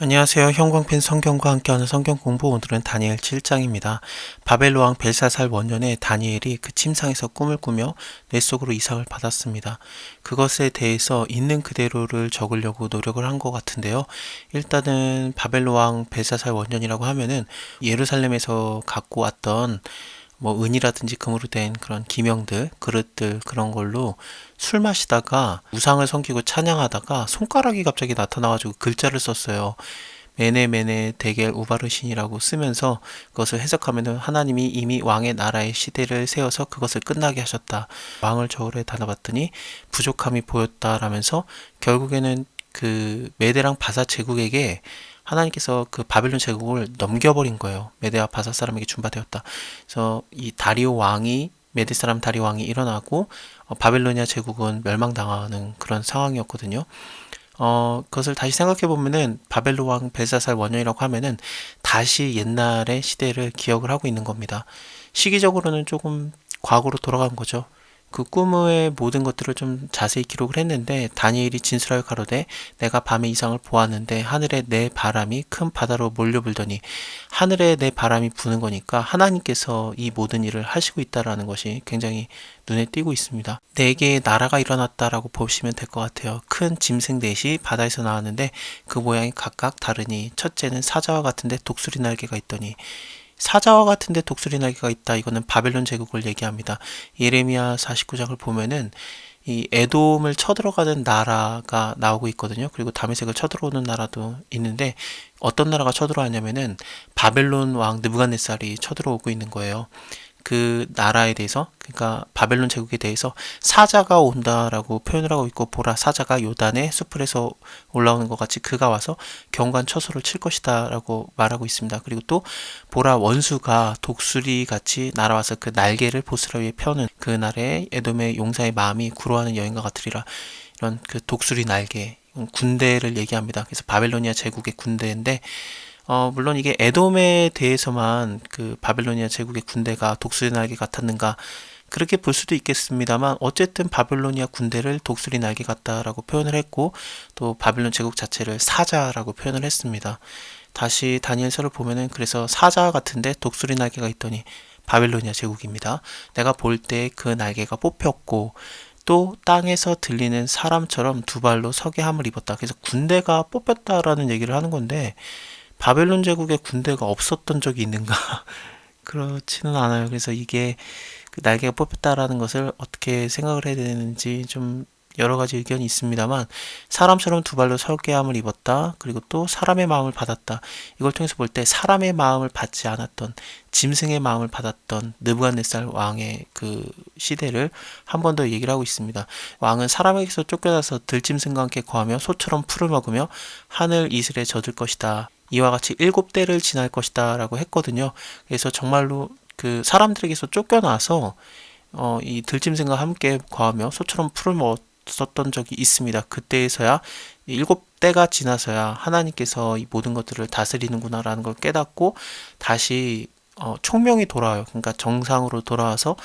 안녕하세요. 형광펜 성경과 함께하는 성경 공부. 오늘은 다니엘 7장입니다. 바벨 왕 벨사살 원년에 다니엘이 그 침상에서 꿈을 꾸며 뇌 속으로 이상을 받았습니다. 그것에 대해서 있는 그대로를 적으려고 노력을 한 것 같은데요. 일단은 바벨 왕 벨사살 원년이라고 하면은 예루살렘에서 갖고 왔던 은이라든지 금으로 된 그런 기명들, 그릇들, 그런 걸로 술 마시다가 우상을 섬기고 찬양하다가 손가락이 갑자기 나타나가지고 글자를 썼어요. 메네 메네 데겔 우바르신이라고 쓰면서 그것을 해석하면은 하나님이 이미 왕의 나라의 시대를 세워서 그것을 끝나게 하셨다. 왕을 저울에 달아봤더니 부족함이 보였다라면서 결국에는 그 메대랑 바사 제국에게 하나님께서 그 바벨론 제국을 넘겨버린 거예요. 메대와 바사 사람에게 준바되었다. 그래서 이 다리오 왕이 메대 사람 다리오 왕이 일어나고 바벨로니아 제국은 멸망당하는 그런 상황이었거든요. 그것을 다시 생각해 보면은 바벨론 왕 벨사살 원년이라고 하면은 다시 옛날의 시대를 기억을 하고 있는 겁니다. 시기적으로는 조금 과거로 돌아간 거죠. 그 꿈의 모든 것들을 좀 자세히 기록을 했는데 다니엘이 진술하여 가로되 내가 밤에 이상을 보았는데 하늘에 내 바람이 큰 바다로 몰려불더니 하늘에 내 바람이 부는 거니까 하나님께서 이 모든 일을 하시고 있다라는 것이 굉장히 눈에 띄고 있습니다. 네 개의 나라가 일어났다라고 보시면 될 것 같아요. 큰 짐승 넷이 바다에서 나왔는데 그 모양이 각각 다르니 첫째는 사자와 같은데 독수리 날개가 있더니 사자와 같은데 독수리 날개가 있다. 이거는 바벨론 제국을 얘기합니다. 예레미야 49장을 보면은 이 에돔을 쳐들어가는 나라가 나오고 있거든요. 그리고 다메섹을 쳐들어오는 나라도 있는데 어떤 나라가 쳐들어왔냐면은 바벨론 왕 느부갓네살이 쳐들어오고 있는 거예요. 그 나라에 대해서, 그러니까 바벨론 제국에 대해서 사자가 온다라고 표현을 하고 있고, 보라 사자가 요단의 수풀에서 올라오는 것 같이 그가 와서 경관 처소를 칠 것이다 라고 말하고 있습니다. 그리고 또 보라 원수가 독수리 같이 날아와서 그 날개를 보스라위에 펴는 그날의 에돔의 용사의 마음이 구로하는 여인과 같으리라. 이런 그 독수리 날개, 군대를 얘기합니다. 그래서 바벨로니아 제국의 군대인데 물론 이게 에돔에 대해서만 그 바벨로니아 제국의 군대가 독수리 날개 같았는가 그렇게 볼 수도 있겠습니다만 어쨌든 바벨로니아 군대를 독수리 날개 같다라고 표현을 했고 또 바벨론 제국 자체를 사자라고 표현을 했습니다. 다시 다니엘서를 보면은 그래서 사자 같은데 독수리 날개가 있더니 바벨로니아 제국입니다. 내가 볼 때 그 날개가 뽑혔고 또 땅에서 들리는 사람처럼 두 발로 서게 함을 입었다. 그래서 군대가 뽑혔다라는 얘기를 하는 건데 바벨론 제국에 군대가 없었던 적이 있는가? 그렇지는 않아요. 그래서 이게 그 날개가 뽑혔다라는 것을 어떻게 생각을 해야 되는지 좀 여러 가지 의견이 있습니다만 사람처럼 두 발로 서게 함을 입었다. 그리고 또 사람의 마음을 받았다. 이걸 통해서 볼 때 사람의 마음을 받지 않았던 짐승의 마음을 받았던 느부갓네살 왕의 그 시대를 한 번 더 얘기를 하고 있습니다. 왕은 사람에게서 쫓겨나서 들짐승과 함께 거하며 소처럼 풀을 먹으며 하늘 이슬에 젖을 것이다. 이와 같이 7대를 지날 것이다 라고 했거든요. 그래서 정말로 그 사람들에게서 쫓겨나서 이 들짐승과 함께 거하며 소처럼 풀을 먹었었던 적이 있습니다. 그때에서야 7대가 지나서야 하나님께서 이 모든 것들을 다스리는구나 라는 걸 깨닫고 다시 총명이 돌아와요. 그러니까 정상으로 돌아와서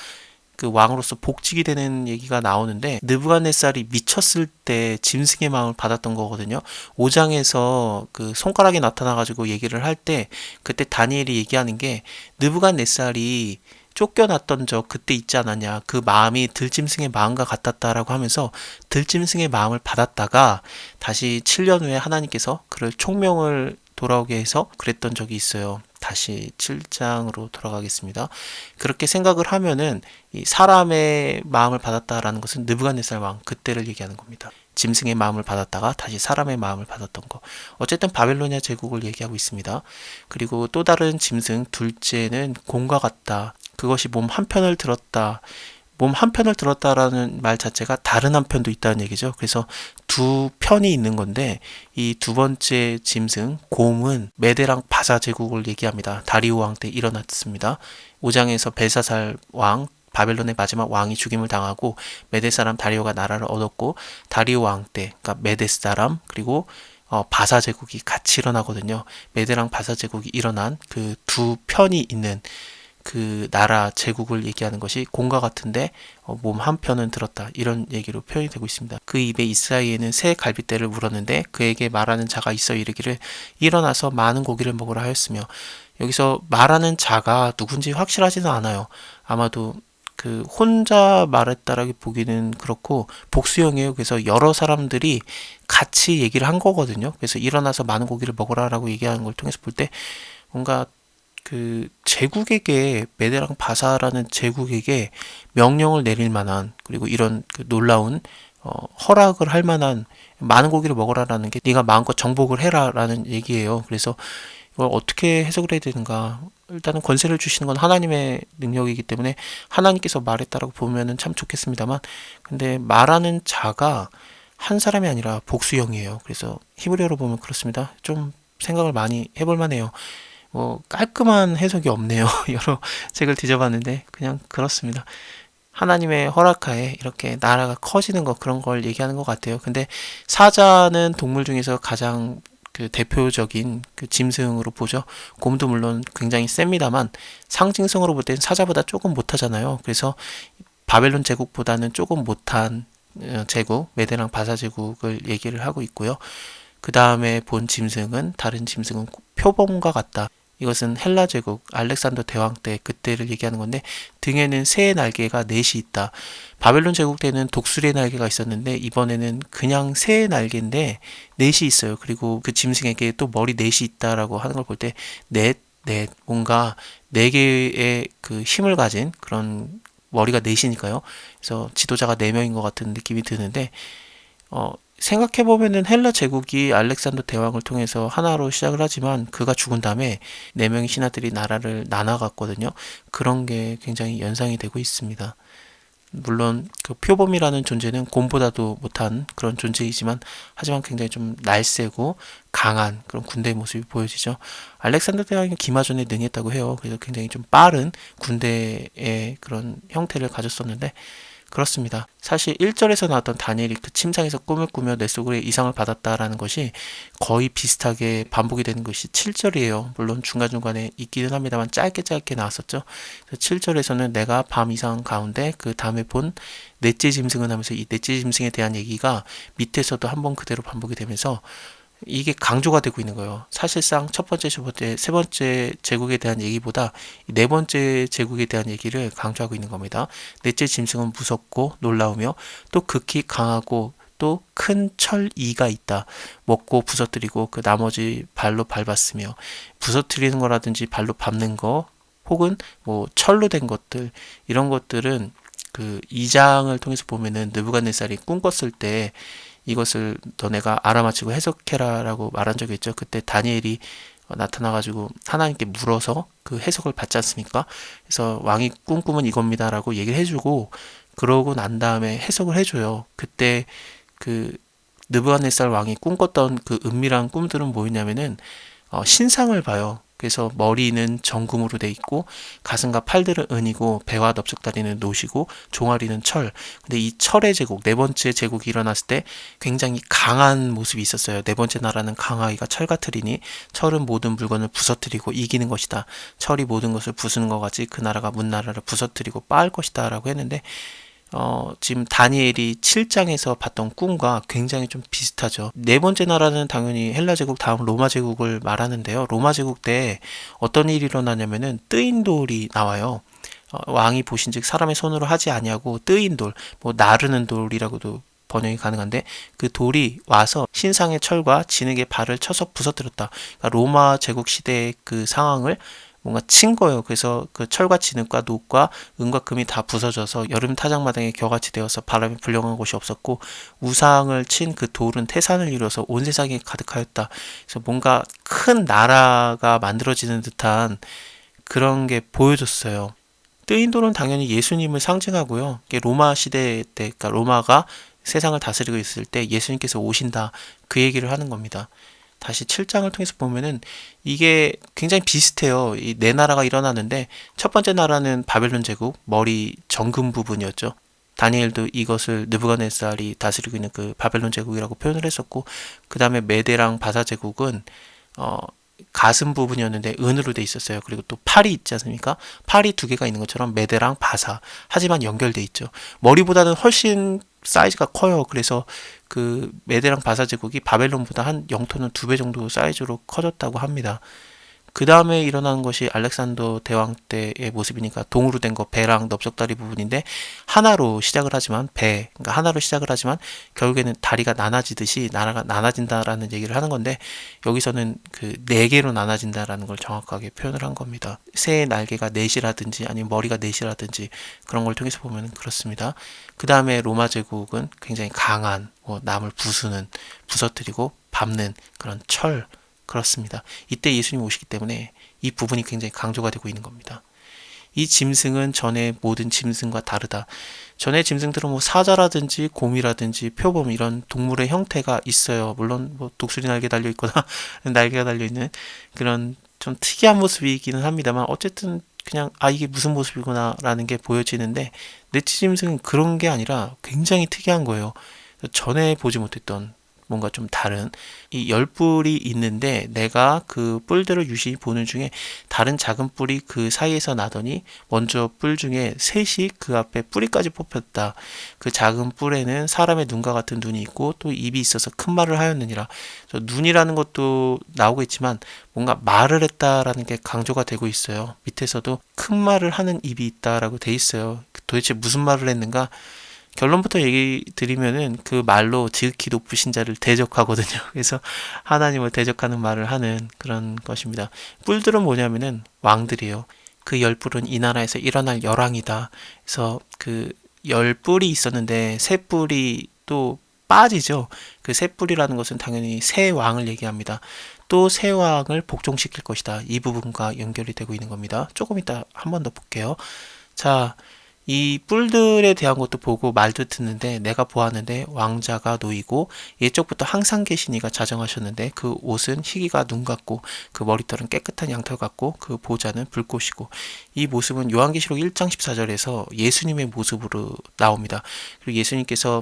그 왕으로서 복직이 되는 얘기가 나오는데 느부갓네살이 미쳤을 때 짐승의 마음을 받았던 거거든요. 5장에서 그 손가락이 나타나가지고 얘기를 할 때 그때 다니엘이 얘기하는 게 느부갓네살이 쫓겨났던 적 그때 있지 않았냐. 그 마음이 들짐승의 마음과 같았다라고 하면서 들짐승의 마음을 받았다가 다시 7년 후에 하나님께서 그를 총명을 돌아오게 해서 그랬던 적이 있어요. 다시 7장으로 돌아가겠습니다. 그렇게 생각을 하면은 이 사람의 마음을 받았다라는 것은 느부갓네살 왕 그때를 얘기하는 겁니다. 짐승의 마음을 받았다가 다시 사람의 마음을 받았던 거. 어쨌든 바벨로니아 제국을 얘기하고 있습니다. 그리고 또 다른 짐승 둘째는 곰과 같다. 그것이 몸 한편을 들었다. 몸 한편을 들었다라는 말 자체가 다른 한편도 있다는 얘기죠. 그래서 두 편이 있는 건데 이 두 번째 짐승 곰은 메대랑 바사 제국을 얘기합니다. 다리오 왕 때 일어났습니다. 5장에서 벨사살 왕 바벨론의 마지막 왕이 죽임을 당하고 메대 사람 다리오가 나라를 얻었고 다리오 왕 때 그러니까 메대 사람 그리고 바사 제국이 같이 일어나거든요. 메대랑 바사 제국이 일어난 그 두 편이 있는 그 나라 제국을 얘기하는 것이 공과 같은데 몸 한편은 들었다, 이런 얘기로 표현이 되고 있습니다. 그 입에 이스라엘에는 새 갈빗대를 물었는데 그에게 말하는 자가 있어 이르기를 일어나서 많은 고기를 먹으라 하였으며, 여기서 말하는 자가 누군지 확실하지는 않아요. 아마도 그 혼자 말했다라기 보기는 그렇고 복수형이에요. 그래서 여러 사람들이 같이 얘기를 한 거거든요. 그래서 일어나서 많은 고기를 먹으라라고 얘기하는 걸 통해서 볼 때 뭔가 그 제국에게, 메대랑 바사라는 제국에게 명령을 내릴 만한, 그리고 이런 그 놀라운 허락을 할 만한 많은 고기를 먹으라라는 게 네가 마음껏 정복을 해라라는 얘기예요. 그래서 이걸 어떻게 해석을 해야 되는가? 일단은 권세를 주시는 건 하나님의 능력이기 때문에 하나님께서 말했다라고 보면은 참 좋겠습니다만, 근데 말하는 자가 한 사람이 아니라 복수형이에요. 그래서 히브리어로 보면 그렇습니다. 좀 생각을 많이 해볼 만해요. 뭐 깔끔한 해석이 없네요. 여러 책을 뒤져봤는데 그냥 그렇습니다. 하나님의 허락하에 이렇게 나라가 커지는 것, 그런 걸 얘기하는 것 같아요. 근데 사자는 동물 중에서 가장 그 대표적인 그 짐승으로 보죠. 곰도 물론 굉장히 셉니다만 상징성으로 볼 때는 사자보다 조금 못하잖아요. 그래서 바벨론 제국보다는 조금 못한 제국, 메대랑 바사 제국을 얘기를 하고 있고요. 그 다음에 본 짐승은, 다른 짐승은 표범과 같다. 이것은 헬라 제국, 알렉산더 대왕 때 그때를 얘기하는 건데, 등에는 새의 날개가 넷이 있다. 바벨론 제국 때는 독수리의 날개가 있었는데 이번에는 그냥 새의 날개인데 넷이 있어요. 그리고 그 짐승에게 또 머리 넷이 있다라고 하는 걸 볼 때 뭔가 네 개의 그 힘을 가진 그런 머리가 넷이니까요. 그래서 지도자가 네 명인 것 같은 느낌이 드는데, 생각해보면은 헬라 제국이 알렉산더 대왕을 통해서 하나로 시작을 하지만 그가 죽은 다음에 네 명의 신하들이 나라를 나눠갔거든요. 그런 게 굉장히 연상이 되고 있습니다. 물론 그 표범이라는 존재는 곰보다도 못한 그런 존재이지만, 하지만 굉장히 좀 날쌔고 강한 그런 군대의 모습이 보여지죠. 알렉산더 대왕이 기마전에 능했다고 해요. 그래서 굉장히 좀 빠른 군대의 그런 형태를 가졌었는데, 그렇습니다. 사실 1절에서 나왔던 다니엘이 그 침상에서 꿈을 꾸며 내 속으로 이상을 받았다라는 것이 거의 비슷하게 반복이 되는 것이 7절이에요. 물론 중간중간에 있기는 합니다만 짧게 나왔었죠. 7절에서는 내가 밤 이상 가운데 그 다음에 본 넷째 짐승은 하면서 이 넷째 짐승에 대한 얘기가 밑에서도 한번 그대로 반복이 되면서 이게 강조가 되고 있는 거예요. 사실상 첫 번째, 두 번째, 세 번째 제국에 대한 얘기보다 네 번째 제국에 대한 얘기를 강조하고 있는 겁니다. 넷째 짐승은 무섭고 놀라우며 또 극히 강하고 또 큰 철이가 있다. 먹고 부서뜨리고 그 나머지 발로 밟았으며, 부서뜨리는 거라든지 발로 밟는 거 혹은 뭐 철로 된 것들, 이런 것들은 그 2장을 통해서 보면은 느부갓네살이 꿈 꿨을 때 이것을 너네가 알아맞히고 해석해라 라고 말한 적이 있죠. 그때 다니엘이 나타나가지고 하나님께 물어서 그 해석을 받지 않습니까? 그래서 왕이 꿈꾸면 이겁니다 라고 얘기를 해주고, 그러고 난 다음에 해석을 해줘요. 그때 그 느부갓네살 왕이 꿈꿨던 그 은밀한 꿈들은 뭐였냐면은 신상을 봐요. 그래서 머리는 정금으로 돼 있고 가슴과 팔들은 은이고 배와 넓적다리는 노시고 종아리는 철. 근데 이 철의 제국, 네 번째 제국이 일어났을 때 굉장히 강한 모습이 있었어요. 네 번째 나라는 강하기가 철 같으리니 철은 모든 물건을 부서뜨리고 이기는 것이다. 철이 모든 것을 부수는 것 같이 그 나라가 문 나라를 부서뜨리고 빻을 것이다 라고 했는데, 지금 다니엘이 7장에서 봤던 꿈과 굉장히 좀 비슷하죠. 네 번째 나라는 당연히 헬라 제국 다음 로마 제국을 말하는데요. 로마 제국 때 어떤 일이 일어나냐면은 뜨인 돌이 나와요. 왕이 보신즉 사람의 손으로 하지 아니하고 뜨인 돌, 뭐 나르는 돌이라고도 번역이 가능한데, 그 돌이 와서 신상의 철과 진흙의 발을 쳐서 부서뜨렸다. 그러니까 로마 제국 시대의 그 상황을 뭔가 친 거예요. 그래서 그 철과 진흙과 녹과 은과 금이 다 부서져서 여름 타작마당에 겨같이 되어서 바람이 불려간 곳이 없었고, 우상을 친 그 돌은 태산을 이루어서 온 세상에 가득하였다. 그래서 뭔가 큰 나라가 만들어지는 듯한 그런 게 보여줬어요. 뜨인 돌은 당연히 예수님을 상징하고요. 이게 로마 시대 때, 그러니까 로마가 세상을 다스리고 있을 때 예수님께서 오신다, 그 얘기를 하는 겁니다. 다시 7장을 통해서 보면은 이게 굉장히 비슷해요. 이 네 나라가 일어나는데, 첫 번째 나라는 바벨론 제국, 머리 정금 부분이었죠. 다니엘도 이것을 느부갓네살이 다스리고 있는 그 바벨론 제국이라고 표현을 했었고, 그 다음에 메대랑 바사 제국은 가슴 부분이었는데 은으로 돼 있었어요. 그리고 또 팔이 있지 않습니까? 팔이 두 개가 있는 것처럼 메대랑 바사. 하지만 연결돼 있죠. 머리보다는 훨씬 사이즈가 커요. 그래서 그 메대랑 바사 제국이 바벨론보다 한 영토는 2배 정도 사이즈로 커졌다고 합니다. 그 다음에 일어나는 것이 알렉산더 대왕 때의 모습이니까 동으로 된 거 배랑 넓적다리 부분인데 하나로 시작을 하지만 그러니까 하나로 시작을 하지만 결국에는 다리가 나눠지듯이 나라가 나눠진다라는 얘기를 하는 건데 여기서는 그 4개로 나눠진다라는 걸 정확하게 표현을 한 겁니다. 새의 날개가 넷이라든지 아니면 머리가 넷이라든지 그런 걸 통해서 보면 그렇습니다. 그 다음에 로마 제국은 굉장히 강한 남을 부서뜨리고 밟는 그런 그렇습니다. 이때 예수님 오시기 때문에 이 부분이 굉장히 강조가 되고 있는 겁니다. 이 짐승은 전의 모든 짐승과 다르다. 전의 짐승들은 뭐 사자라든지 곰이라든지 표범 이런 동물의 형태가 있어요. 물론 뭐 독수리 날개 달려 있거나 날개가 달려 있는 그런 좀 특이한 모습이기는 합니다만 어쨌든 그냥 이게 무슨 모습이구나라는 게 보여지는데 네치 짐승은 그런 게 아니라 굉장히 특이한 거예요. 전에 보지 못했던 뭔가 좀 다른 이 10뿔이 있는데 내가 그 뿔들을 유심히 보는 중에 다른 작은 뿔이 그 사이에서 나더니 먼저 뿔 중에 셋이 그 앞에 뿌리까지 뽑혔다. 그 작은 뿔에는 사람의 눈과 같은 눈이 있고 또 입이 있어서 큰 말을 하였느니라. 눈이라는 것도 나오겠지만 뭔가 말을 했다라는 게 강조가 되고 있어요. 밑에서도 큰 말을 하는 입이 있다라고 돼 있어요. 도대체 무슨 말을 했는가? 결론부터 얘기 드리면은 그 말로 지극히 높으신 자를 대적하거든요. 그래서 하나님을 대적하는 말을 하는 그런 것입니다. 뿔들은 뭐냐면은 왕들이에요. 그 10뿔은 이 나라에서 일어날 열왕이다. 그래서 그 10뿔이 있었는데 세 뿔이 또 빠지죠. 그 세 뿔이라는 것은 당연히 새 왕을 얘기합니다. 또 새 왕을 복종시킬 것이다. 이 부분과 연결이 되고 있는 겁니다. 조금 이따 한 번 더 볼게요. 자, 이 뿔들에 대한 것도 보고 말도 듣는데 내가 보았는데 왕자가 놓이고 예적부터 항상 계시니가 자정하셨는데 그 옷은 희기가 눈 같고 그 머리털은 깨끗한 양털 같고 그 보좌는 불꽃이고 이 모습은 요한계시록 1장 14절에서 예수님의 모습으로 나옵니다. 그리고 예수님께서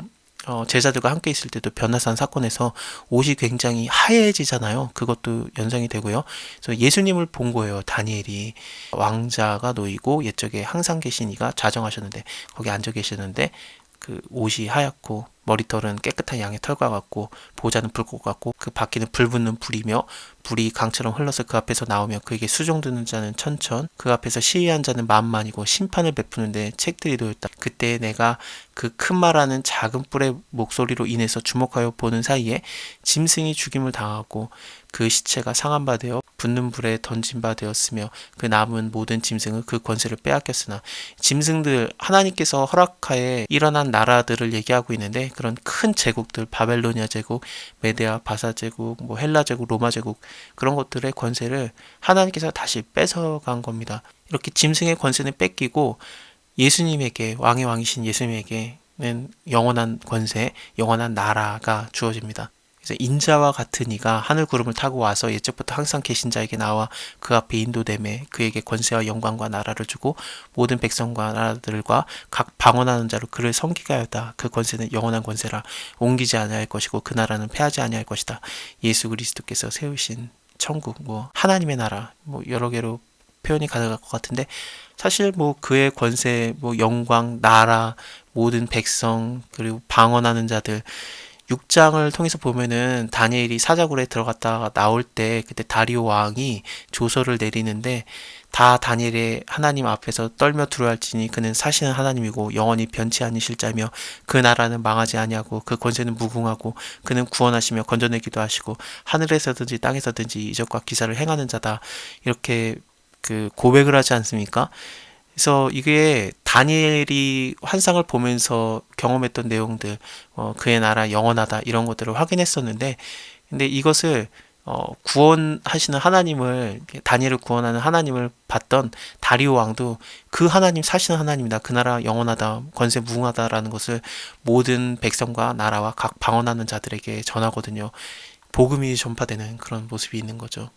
제자들과 함께 있을 때도 변화산 사건에서 옷이 굉장히 하얘지잖아요. 그것도 연상이 되고요. 그래서 예수님을 본 거예요. 다니엘이 왕자가 놓이고 옛적에 항상 계신 이가 좌정하셨는데 거기 앉아 계시는데 그 옷이 하얗고 머리털은 깨끗한 양의 털과 같고 보좌는 불꽃 같고 그 바퀴는 불붙는 불이며 불이 강처럼 흘러서 그 앞에서 나오며 그에게 수종드는 자는 천천 그 앞에서 시위한 자는 만만이고 심판을 베푸는데 책들이 놓였다. 그때 내가 그 큰 말하는 작은 뿔의 목소리로 인해서 주목하여 보는 사이에 짐승이 죽임을 당하고 그 시체가 상한 바 되어 붙는 불에 던진 바 되었으며 그 남은 모든 짐승은 그 권세를 빼앗겼으나 짐승들 하나님께서 허락하에 일어난 나라들을 얘기하고 있는데 그런 큰 제국들 바벨로니아 제국, 메데아 바사 제국, 뭐 헬라 제국, 로마 제국 그런 것들의 권세를 하나님께서 다시 뺏어간 겁니다. 이렇게 짐승의 권세는 뺏기고 예수님에게 왕의 왕이신 예수님에게는 영원한 권세, 영원한 나라가 주어집니다. 그래서 인자와 같은 이가 하늘 구름을 타고 와서 옛적부터 항상 계신 자에게 나와 그 앞에 인도됨에 그에게 권세와 영광과 나라를 주고 모든 백성과 나라들과 각 방언하는 자로 그를 섬기게 하였다. 그 권세는 영원한 권세라 옮기지 아니할 것이고 그 나라는 패하지 아니할 것이다. 예수 그리스도께서 세우신 천국, 뭐 하나님의 나라, 뭐 여러 개로 표현이 가능할 것 같은데 사실 뭐 그의 권세, 뭐 영광, 나라, 모든 백성 그리고 방언하는 자들 6장을 통해서 보면은 다니엘이 사자굴에 들어갔다가 나올 때 그때 다리오 왕이 조서를 내리는데 다 다니엘의 하나님 앞에서 떨며 두려워할지니 그는 사시는 하나님이고 영원히 변치 아니실 자며 그 나라는 망하지 아니하고 그 권세는 무궁하고 그는 구원하시며 건져내기도 하시고 하늘에서든지 땅에서든지 이적과 기사를 행하는 자다. 이렇게 그 고백을 하지 않습니까? 그래서 이게 다니엘이 환상을 보면서 경험했던 내용들, 그의 나라 영원하다 이런 것들을 확인했었는데, 근데 이것을 구원하시는 하나님을 다니엘을 구원하는 하나님을 봤던 다리오 왕도 그 하나님 사시는 하나님이다. 그 나라 영원하다. 권세 무궁하다라는 것을 모든 백성과 나라와 각 방언하는 자들에게 전하거든요. 복음이 전파되는 그런 모습이 있는 거죠.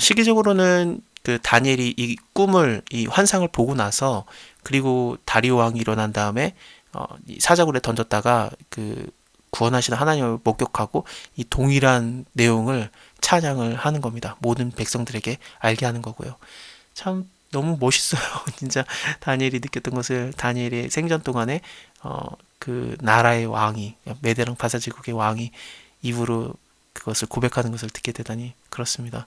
시기적으로는 그 다니엘이 이 환상을 보고 나서 그리고 다리오 왕이 일어난 다음에 이 사자굴에 던졌다가 그 구원하시는 하나님을 목격하고 이 동일한 내용을 찬양을 하는 겁니다. 모든 백성들에게 알게 하는 거고요. 참 너무 멋있어요. 진짜 다니엘이 느꼈던 것을 다니엘의 생전 동안에 그 나라의 왕이 메대랑 바사 제국의 왕이 입으로 그것을 고백하는 것을 듣게 되다니 그렇습니다.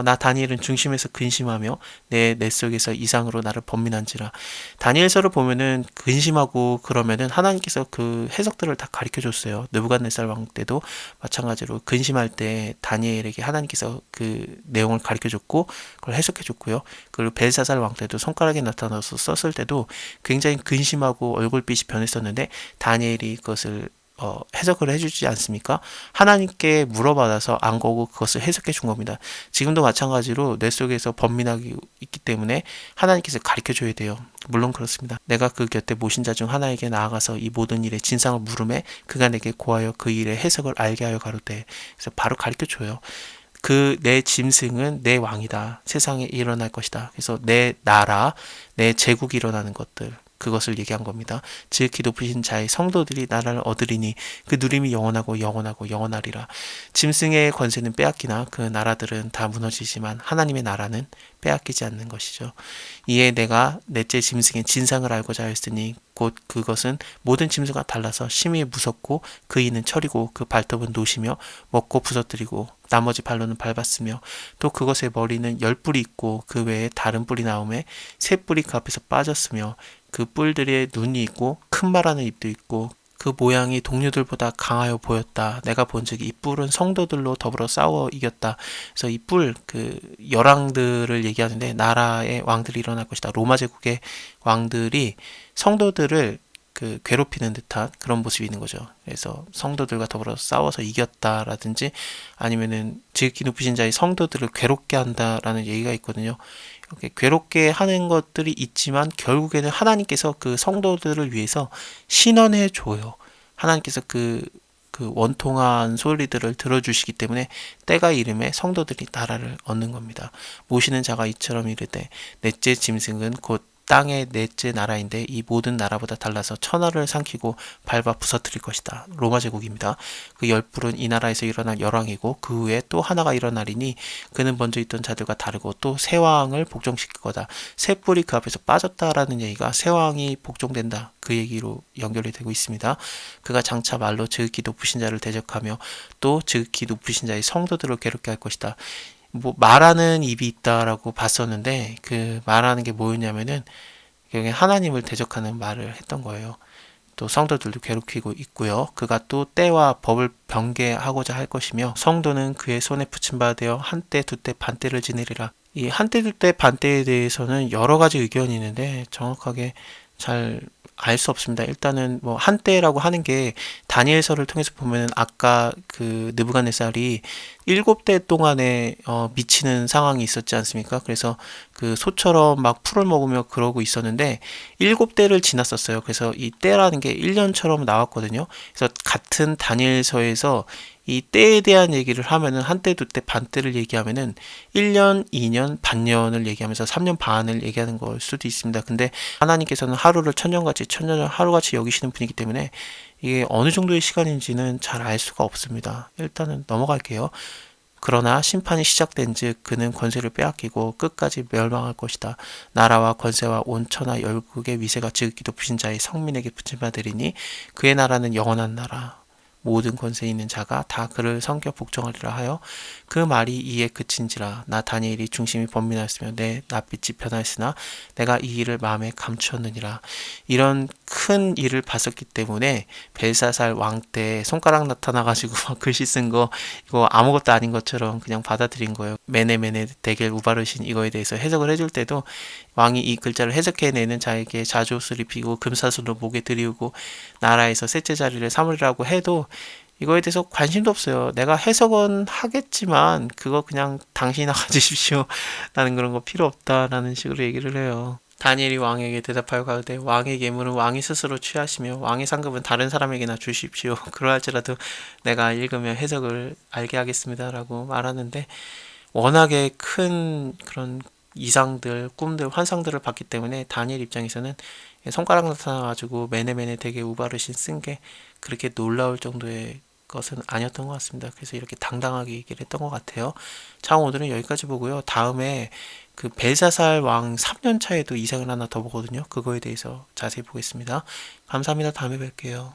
나 다니엘은 중심에서 근심하며 내 속에서 이상으로 나를 번민한지라. 다니엘서를 보면은 근심하고 그러면은 하나님께서 그 해석들을 다 가르쳐 줬어요. 느부갓네살 왕 때도 마찬가지로 근심할 때 다니엘에게 하나님께서 그 내용을 가르쳐 줬고 그걸 해석해 줬고요. 그리고 벨사살 왕 때도 손가락에 나타나서 썼을 때도 굉장히 근심하고 얼굴빛이 변했었는데 다니엘이 그것을 해석을 해주지 않습니까? 하나님께 물어받아서 안 거고 그것을 해석해 준 겁니다. 지금도 마찬가지로 뇌 속에서 번민하기 있기 때문에 하나님께서 가르쳐 줘야 돼요. 물론 그렇습니다. 내가 그 곁에 모신 자 중 하나에게 나아가서 이 모든 일의 진상을 물음에 그가 내게 고하여 그 일의 해석을 알게 하여 가로되. 그래서 바로 가르쳐 줘요. 그 내 짐승은 내 왕이다. 세상에 일어날 것이다. 그래서 내 나라, 내 제국이 일어나는 것들. 그것을 얘기한 겁니다. 지극히 높으신 자의 성도들이 나라를 얻으리니 그 누림이 영원하고 영원하고 영원하리라. 짐승의 권세는 빼앗기나 그 나라들은 다 무너지지만 하나님의 나라는 빼앗기지 않는 것이죠. 이에 내가 넷째 짐승의 진상을 알고자 하였으니 곧 그것은 모든 짐승과 달라서 심히 무섭고 그 이는 철이고 그 발톱은 노시며 먹고 부서뜨리고 나머지 발로는 밟았으며 또 그것의 머리는 10뿔이 있고 그 외에 다른 뿔이 나오매 세 뿔이 그 앞에서 빠졌으며 그 뿔들에 눈이 있고 큰 말하는 입도 있고 그 모양이 동료들보다 강하여 보였다. 내가 본즉 이 뿔은 성도들로 더불어 싸워 이겼다. 그래서 이 뿔, 그 열왕들을 얘기하는데 나라의 왕들이 일어날 것이다. 로마 제국의 왕들이 성도들을 그 괴롭히는 듯한 그런 모습이 있는 거죠. 그래서 성도들과 더불어 싸워서 이겼다라든지 아니면은 지극히 높으신 자의 성도들을 괴롭게 한다라는 얘기가 있거든요. 이렇게 괴롭게 하는 것들이 있지만 결국에는 하나님께서 그 성도들을 위해서 신원해 줘요. 하나님께서 그 원통한 소리들을 들어주시기 때문에 때가 이름에 성도들이 나라를 얻는 겁니다. 모시는 자가 이처럼 이르되 넷째 짐승은 곧 땅의 넷째 나라인데 이 모든 나라보다 달라서 천하를 삼키고 밟아 부서뜨릴 것이다. 로마 제국입니다. 그 10뿔은 이 나라에서 일어날 열왕이고 그 후에 또 하나가 일어나리니 그는 먼저 있던 자들과 다르고 또 새 왕을 복종시킬 거다. 새 뿔이 그 앞에서 빠졌다라는 얘기가 새 왕이 복종된다. 그 얘기로 연결이 되고 있습니다. 그가 장차 말로 지극히 높으신 자를 대적하며 또 지극히 높으신 자의 성도들을 괴롭게 할 것이다. 뭐 말하는 입이 있다라고 봤었는데 그 말하는 게 뭐였냐면은 여기 하나님을 대적하는 말을 했던 거예요. 또 성도들도 괴롭히고 있고요. 그가 또 때와 법을 변개하고자 할 것이며 성도는 그의 손에 붙임 바 되어 한때 두때 반때를 지내리라. 이 한때 두때 반때에 대해서는 여러 가지 의견이 있는데 정확하게 잘 알 수 없습니다. 일단은 뭐 한때라고 하는 게 다니엘서를 통해서 보면은 아까 그 느부갓네살이 7대 동안에 미치는 상황이 있었지 않습니까? 그래서 그 소처럼 막 풀을 먹으며 그러고 있었는데 7대를 지났었어요. 그래서 이 때라는 게 1년처럼 나왔거든요. 그래서 같은 다니엘서에서 이 때에 대한 얘기를 하면은 한때, 두때, 반때를 얘기하면은 1년, 2년, 반년을 얘기하면서 3년 반을 얘기하는 걸 수도 있습니다. 근데 하나님께서는 하루를 천년같이 천년을 하루같이 여기시는 분이기 때문에 이게 어느 정도의 시간인지는 잘 알 수가 없습니다. 일단은 넘어갈게요. 그러나 심판이 시작된즉 그는 권세를 빼앗기고 끝까지 멸망할 것이다. 나라와 권세와 온 천하 열국의 위세가 지극히 높으신 자의 성민에게 붙임받으리니 그의 나라는 영원한 나라. 모든 권세 있는 자가 다 그를 섬겨 복종하리라 하여 그 말이 이에 그친지라. 나 다니엘이 중심이 번민하였으며 내 낯빛이 변하였으나 내가 이 일을 마음에 감추었느니라. 이런 큰 일을 봤었기 때문에 벨사살 왕 때 손가락 나타나가지고 막 글씨 쓴 거 이거 아무것도 아닌 것처럼 그냥 받아들인 거예요. 메네메네 데겔 우바르신 이거에 대해서 해석을 해줄 때도 왕이 이 글자를 해석해내는 자에게 자주옷을 입히고 금사슬로 목에 들이우고 나라에서 셋째 자리를 삼으리라고 해도 이거에 대해서 관심도 없어요. 내가 해석은 하겠지만 그거 그냥 당신이나 가지십시오. 나는 그런 거 필요 없다라는 식으로 얘기를 해요. 다니엘이 왕에게 대답하여 가로되 왕의 예물은 왕이 스스로 취하시며 왕의 상급은 다른 사람에게나 주십시오. 그러할지라도 내가 읽으며 해석을 알게 하겠습니다라고 말하는데 워낙에 큰 그런 이상들, 꿈들, 환상들을 봤기 때문에 다니엘 입장에서는 손가락 나타나가지고 메네메네 되게 우바르신 쓴 게 그렇게 놀라울 정도의 것은 아니었던 것 같습니다. 그래서 이렇게 당당하게 얘기를 했던 것 같아요. 자, 오늘은 여기까지 보고요. 다음에 그 벨사살 왕 3년 차에도 이상을 하나 더 보거든요. 그거에 대해서 자세히 보겠습니다. 감사합니다. 다음에 뵐게요.